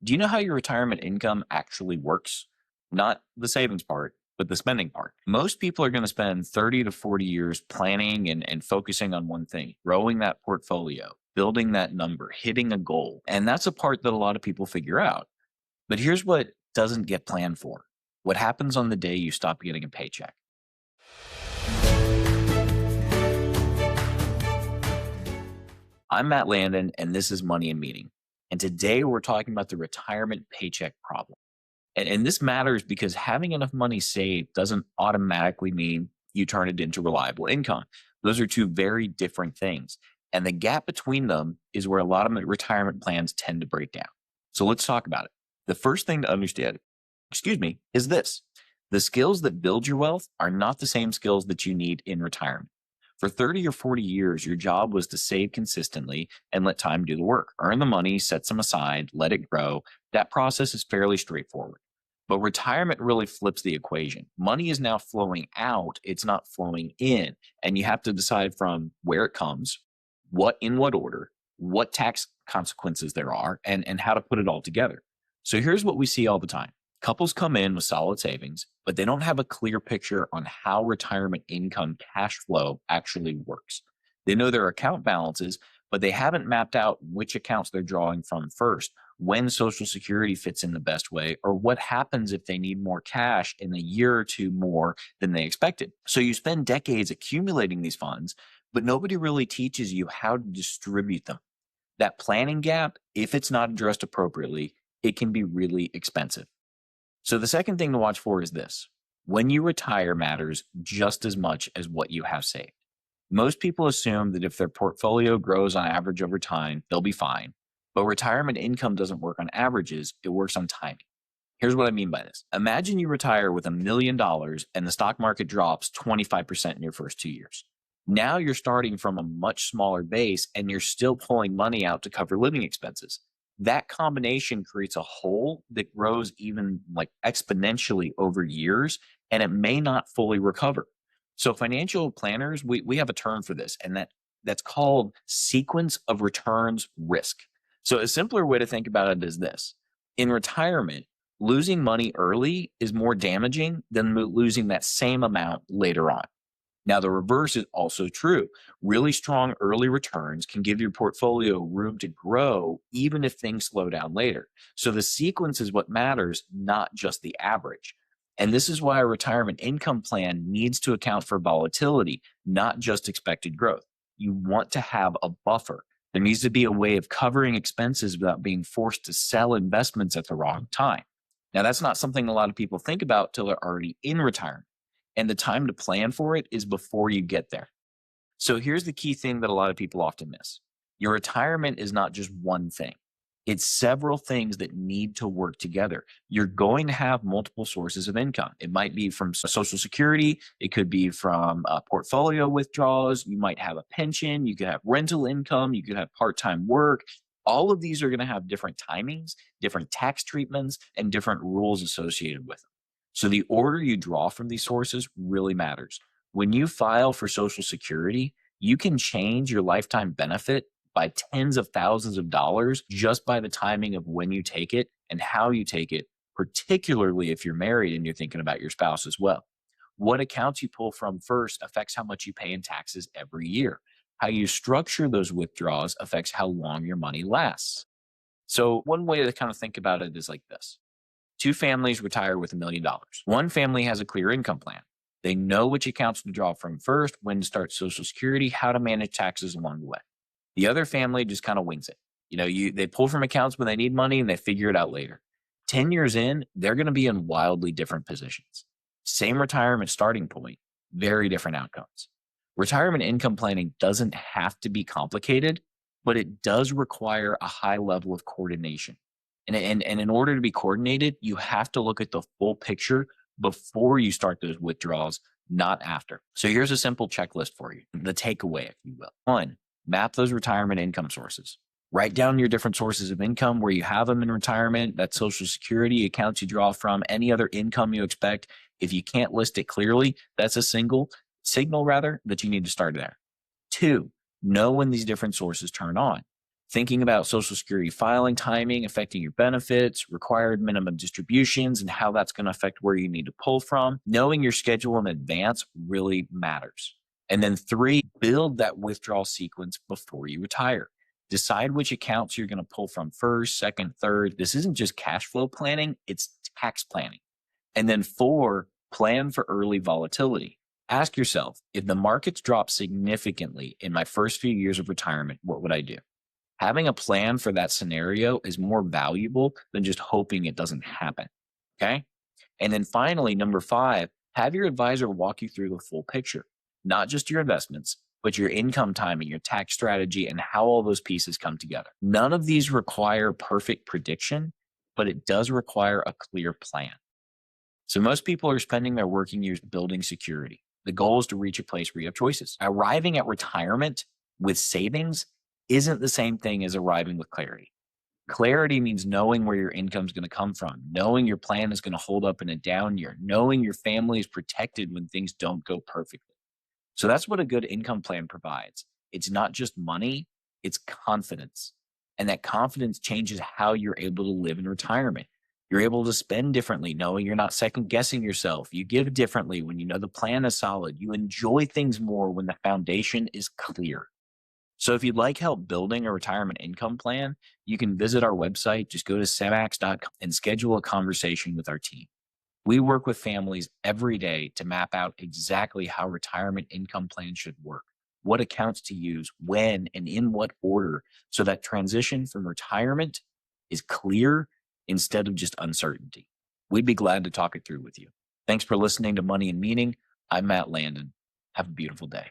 Do you know how your retirement income actually works? Not the savings part, but the spending part. Most people are going to spend 30 to 40 years planning and focusing on one thing, growing that portfolio, building that number, hitting a goal. And that's a part that a lot of people figure out. But here's what doesn't get planned for. What happens on the day you stop getting a paycheck? I'm Matt Landon, and this is Money and Meaning. And today we're talking about the retirement paycheck problem. And this matters because having enough money saved doesn't automatically mean you turn it into reliable income. Those are two very different things. And the gap between them is where a lot of retirement plans tend to break down. So let's talk about it. The first thing to understand, is this. The skills that build your wealth are not the same skills that you need in retirement. For 30 or 40 years, your job was to save consistently and let time do the work. Earn the money, set some aside, let it grow. That process is fairly straightforward. But retirement really flips the equation. Money is now flowing out, it's not flowing in. And you have to decide from where it comes, in what order, what tax consequences there are, and how to put it all together. So here's what we see all the time. Couples come in with solid savings, but they don't have a clear picture on how retirement income cash flow actually works. They know their account balances, but they haven't mapped out which accounts they're drawing from first, when Social Security fits in the best way, or what happens if they need more cash in a year or two more than they expected. So you spend decades accumulating these funds, but nobody really teaches you how to distribute them. That planning gap, if it's not addressed appropriately, it can be really expensive. So the second thing to watch for is this. When you retire matters just as much as what you have saved. Most people assume that if their portfolio grows on average over time, they'll be fine. But retirement income doesn't work on averages, it works on timing. Here's what I mean by this. Imagine you retire with $1 million and the stock market drops 25% in your first 2 years. Now you're starting from a much smaller base and you're still pulling money out to cover living expenses. That combination creates a hole that grows even like exponentially over years, and it may not fully recover. So financial planners, we have a term for this, and that's called sequence of returns risk. So a simpler way to think about it is this. In retirement, losing money early is more damaging than losing that same amount later on. Now, the reverse is also true. Really strong early returns can give your portfolio room to grow even if things slow down later. So the sequence is what matters, not just the average. And this is why a retirement income plan needs to account for volatility, not just expected growth. You want to have a buffer. There needs to be a way of covering expenses without being forced to sell investments at the wrong time. Now, that's not something a lot of people think about till they're already in retirement. And the time to plan for it is before you get there. So here's the key thing that a lot of people often miss. Your retirement is not just one thing. It's several things that need to work together. You're going to have multiple sources of income. It might be from Social Security. It could be from portfolio withdrawals. You might have a pension. You could have rental income. You could have part-time work. All of these are going to have different timings, different tax treatments, and different rules associated with them. So the order you draw from these sources really matters. When you file for Social Security, you can change your lifetime benefit by tens of thousands of dollars just by the timing of when you take it and how you take it, particularly if you're married and you're thinking about your spouse as well. What accounts you pull from first affects how much you pay in taxes every year. How you structure those withdrawals affects how long your money lasts. So one way to kind of think about it is like this. Two families retire with $1 million. One family has a clear income plan. They know which accounts to draw from first, when to start Social Security, how to manage taxes along the way. The other family just kind of wings it. They pull from accounts when they need money and they figure it out later. 10 years in, they're going to be in wildly different positions. Same retirement starting point, very different outcomes. Retirement income planning doesn't have to be complicated, but it does require a high level of coordination. And in order to be coordinated, you have to look at the full picture before you start those withdrawals, not after. So here's a simple checklist for you, the takeaway, if you will. 1, map those retirement income sources. Write down your different sources of income where you have them in retirement, that Social Security accounts you draw from, any other income you expect. If you can't list it clearly, that's a signal that you need to start there. 2, know when these different sources turn on. Thinking about Social Security filing timing affecting your benefits, required minimum distributions, and how that's going to affect where you need to pull from. Knowing your schedule in advance really matters. And then three, build that withdrawal sequence before you retire. Decide which accounts you're going to pull from first, second, third. This isn't just cash flow planning, it's tax planning. And then four, plan for early volatility. Ask yourself, if the markets drop significantly in my first few years of retirement, what would I do? Having a plan for that scenario is more valuable than just hoping it doesn't happen. Okay. And then finally, number five, have your advisor walk you through the full picture, not just your investments, but your income timing, your tax strategy, and how all those pieces come together. None of these require perfect prediction, but it does require a clear plan. So most people are spending their working years building security. The goal is to reach a place where you have choices. Arriving at retirement with savings isn't the same thing as arriving with clarity. Clarity means knowing where your income is going to come from, knowing your plan is going to hold up in a down year, knowing your family is protected when things don't go perfectly. So that's what a good income plan provides. It's not just money, it's confidence. And that confidence changes how you're able to live in retirement. You're able to spend differently, knowing you're not second guessing yourself. You give differently when you know the plan is solid. You enjoy things more when the foundation is clear. So if you'd like help building a retirement income plan, you can visit our website. Just go to semmax.com and schedule a conversation with our team. We work with families every day to map out exactly how retirement income plans should work, what accounts to use, when, and in what order, so that transition from retirement is clear instead of just uncertainty. We'd be glad to talk it through with you. Thanks for listening to Money and Meaning. I'm Matt Landon. Have a beautiful day.